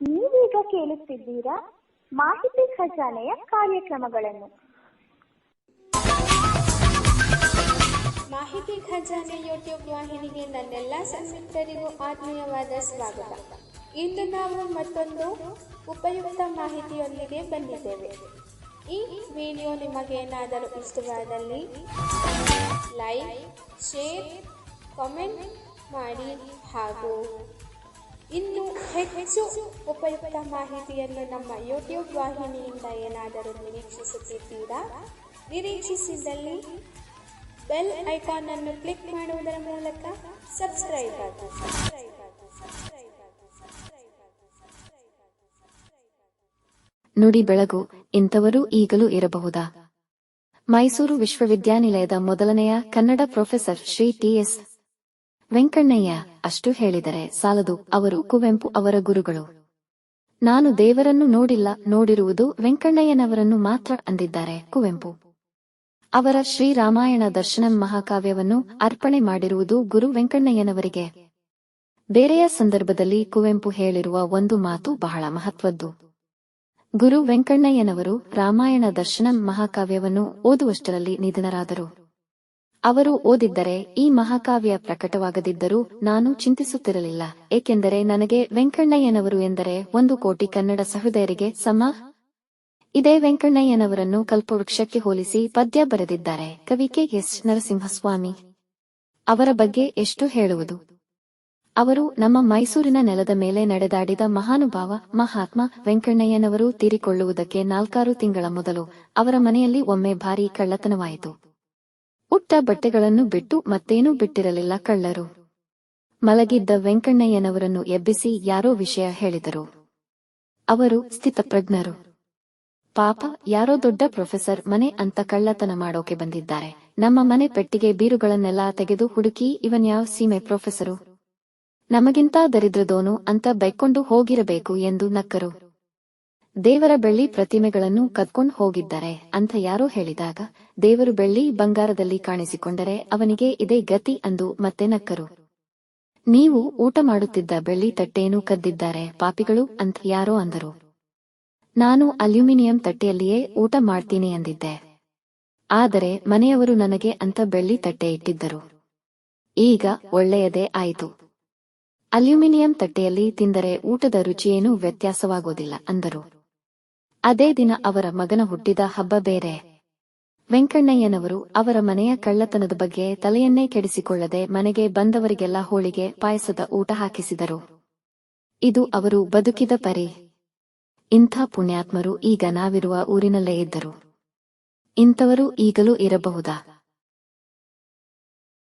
ನೀವೀಗ ಕೇಳುತ್ತಿದ್ದೀರಾ ಮಾಹಿತಿ ಖಜಾನೆಯ ಕಾರ್ಯಕ್ರಮಗಳನ್ನು. ಮಾಹಿತಿ ಖಜಾನೆ ಯೂಟ್ಯೂಬ್ ವಾಹಿನಿಗೆ ನನ್ನೆಲ್ಲ ಸನ್ಮಿತ್ರರಿಗೂ ಆತ್ಮೀಯವಾದ ಸ್ವಾಗತ. ಇಂದು ನಾವು ಮತ್ತೊಂದು ಉಪಯುಕ್ತ ಮಾಹಿತಿಯೊಂದಿಗೆ ಬಂದಿದ್ದೇವೆ. ಈ ವಿಡಿಯೋ ನಿಮಗೇನಾದರೂ ಇಷ್ಟವಾದಲ್ಲಿ ಲೈಕ್, ಶೇರ್, ಕಾಮೆಂಟ್ ಮಾಡಿ ಹಾಗೂ ಇನ್ನು ಹೆಚ್ಚು ಉಪಯುಕ್ತ ಮಾಹಿತಿಯನ್ನು ನಮ್ಮ ಯೂಟ್ಯೂಬ್ ವಾಹಿನಿಯಿಂದ ಏನಾದರೂ ನಿರೀಕ್ಷಿಸುತ್ತಿದ್ದೀರಾ? ನಿರೀಕ್ಷಿಸಿದಲ್ಲಿ ಬೆಲ್ ಐಕಾನ್ ಅನ್ನು ಕ್ಲಿಕ್ ಮಾಡುವುದರ ಮೂಲಕ ಸಬ್ಸ್ಕ್ರೈಬ್ ಆಗಿ. ನುಡಿ ಬೆಳಗು ಇಂಥವರು ಈಗಲೂ ಇರಬಹುದಾ? ಮೈಸೂರು ವಿಶ್ವವಿದ್ಯಾನಿಲಯದ ಮೊದಲನೆಯ ಕನ್ನಡ ಪ್ರೊಫೆಸರ್ ಶ್ರೀ ಟಿ.ಎಸ್. ವೆಂಕಣ್ಣಯ್ಯ ಅಷ್ಟು ಹೇಳಿದರೆ ಸಾಲದು. ಅವರು ಕುವೆಂಪು ಅವರ ಗುರುಗಳು. ನಾನು ದೇವರನ್ನು ನೋಡಿಲ್ಲ, ನೋಡಿರುವುದು ವೆಂಕಣ್ಣಯ್ಯನವರನ್ನು ಮಾತ್ರ ಅಂದಿದ್ದಾರೆ ಕುವೆಂಪು. ಅವರ ಶ್ರೀರಾಮಾಯಣ ದರ್ಶನಂ ಮಹಾಕಾವ್ಯವನ್ನು ಅರ್ಪಣೆ ಮಾಡಿರುವುದು ಗುರು ವೆಂಕಣ್ಣಯ್ಯನವರಿಗೆ. ಬೇರೆಯ ಸಂದರ್ಭದಲ್ಲಿ ಕುವೆಂಪು ಹೇಳಿರುವ ಒಂದು ಮಾತು ಬಹಳ ಮಹತ್ವದ್ದು. ಗುರು ವೆಂಕಣ್ಣಯ್ಯನವರು ರಾಮಾಯಣ ದರ್ಶನಂ ಮಹಾಕಾವ್ಯವನ್ನು ಓದುವಷ್ಟರಲ್ಲಿ ನಿಧನರಾದರು. ಅವರು ಓದಿದ್ದರೆ ಈ ಮಹಾಕಾವ್ಯ ಪ್ರಕಟವಾಗದಿದ್ದರೂ ನಾನು ಚಿಂತಿಸುತ್ತಿರಲಿಲ್ಲ, ಏಕೆಂದರೆ ನನಗೆ ವೆಂಕಣ್ಣಯ್ಯನವರು ಎಂದರೆ 1 ಕೋಟಿ ಕನ್ನಡ ಸಹೃದಯರಿಗೆ ಸಮ. ಇದೇ ವೆಂಕಣ್ಣಯ್ಯನವರನ್ನು ಕಲ್ಪವೃಕ್ಷಕ್ಕೆ ಹೋಲಿಸಿ ಪದ್ಯ ಬರೆದಿದ್ದಾರೆ ಕವಿ ಕೆ. ಎಸ್. ನರಸಿಂಹಸ್ವಾಮಿ. ಅವರ ಬಗ್ಗೆ ಎಷ್ಟು ಹೇಳುವುದು. ಅವರು ನಮ್ಮ ಮೈಸೂರಿನ ನೆಲದ ಮೇಲೆ ನಡೆದಾಡಿದ ಮಹಾನುಭಾವ. ಮಹಾತ್ಮ ವೆಂಕಣ್ಣಯ್ಯನವರು ತೀರಿಕೊಳ್ಳುವುದಕ್ಕೆ 4-6 ತಿಂಗಳ ಮೊದಲು ಅವರ ಮನೆಯಲ್ಲಿ ಒಮ್ಮೆ ಭಾರೀ ಕಳ್ಳತನವಾಯಿತು. ಉಟ್ಟ ಬಟ್ಟೆಗಳನ್ನು ಬಿಟ್ಟು ಮತ್ತೇನೂ ಬಿಟ್ಟಿರಲಿಲ್ಲ ಕಳ್ಳರು. ಮಲಗಿದ್ದ ವೆಂಕಣ್ಣಯ್ಯನವರನ್ನು ಎಬ್ಬಿಸಿ ಯಾರೋ ವಿಷಯ ಹೇಳಿದರು. ಅವರು ಸ್ಥಿತಪ್ರಜ್ಞರು. ಪಾಪ, ಯಾರೋ ದೊಡ್ಡ ಪ್ರೊಫೆಸರ್ ಮನೆ ಅಂತ ಕಳ್ಳತನ ಮಾಡೋಕೆ ಬಂದಿದ್ದಾರೆ. ನಮ್ಮ ಮನೆ ಪೆಟ್ಟಿಗೆ ಬೀರುಗಳನ್ನೆಲ್ಲ ತೆಗೆದು ಹುಡುಕಿ ಇವನ್ಯಾವ ಸೀಮೆ ಪ್ರೊಫೆಸರು, ನಮಗಿಂತ ದರಿದ್ರದೋನು ಅಂತ ಬೈಕೊಂಡು ಹೋಗಿರಬೇಕು ಎಂದು ನಕ್ಕರು. ದೇವರ ಬೆಳ್ಳಿ ಪ್ರತಿಮೆಗಳನ್ನು ಕದ್ಕೊಂಡು ಹೋಗಿದ್ದಾರೆ ಅಂತ ಯಾರೋ ಹೇಳಿದಾಗ, ದೇವರು ಬೆಳ್ಳಿ ಬಂಗಾರದಲ್ಲಿ ಕಾಣಿಸಿಕೊಂಡರೆ ಅವನಿಗೆ ಇದೇ ಗತಿ ಅಂದು ಮತ್ತೆ ನಕ್ಕರು. ನೀವು ಊಟ ಮಾಡುತ್ತಿದ್ದ ಬೆಳ್ಳಿ ತಟ್ಟೆಯನ್ನು ಕದ್ದಿದ್ದಾರೆ ಪಾಪಿಗಳು ಅಂತ ಯಾರೋ ಅಂದರು. ನಾನು ಅಲ್ಯೂಮಿನಿಯಂ ತಟ್ಟೆಯಲ್ಲಿಯೇ ಊಟ ಮಾಡ್ತೀನಿ ಅಂದಿದ್ದೆ. ಆದರೆ ಮನೆಯವರು ನನಗೆ ಅಂತ ಬೆಳ್ಳಿ ತಟ್ಟೆ ಇಟ್ಟಿದ್ದರು. ಈಗ ಒಳ್ಳೆಯದೇ ಆಯಿತು. ಅಲ್ಯೂಮಿನಿಯಂ ತಟ್ಟೆಯಲ್ಲಿ ತಿಂದರೆ ಊಟದ ರುಚಿಯೇನೂ ವ್ಯತ್ಯಾಸವಾಗೋದಿಲ್ಲ ಅಂದರು. ಅದೇ ದಿನ ಅವರ ಮಗನ ಹುಟ್ಟಿದ ಹಬ್ಬ ಬೇರೆ. ವೆಂಕಣ್ಣಯ್ಯನವರು ಅವರ ಮನೆಯ ಕಳ್ಳತನದ ಬಗ್ಗೆ ತಲೆಯನ್ನೇ ಕೆಡಿಸಿಕೊಳ್ಳದೆ ಮನೆಗೆ ಬಂದವರಿಗೆಲ್ಲ ಹೋಳಿಗೆ ಪಾಯಸದ ಊಟ ಹಾಕಿಸಿದರು. ಇದು ಅವರು ಬದುಕಿದ ಪರಿ. ಇಂಥ ಪುಣ್ಯಾತ್ಮರು ಈಗ ನಾವಿರುವ ಊರಿನಲ್ಲೇ ಇದ್ದರು. ಇಂಥವರು ಈಗಲೂ ಇರಬಹುದಾ?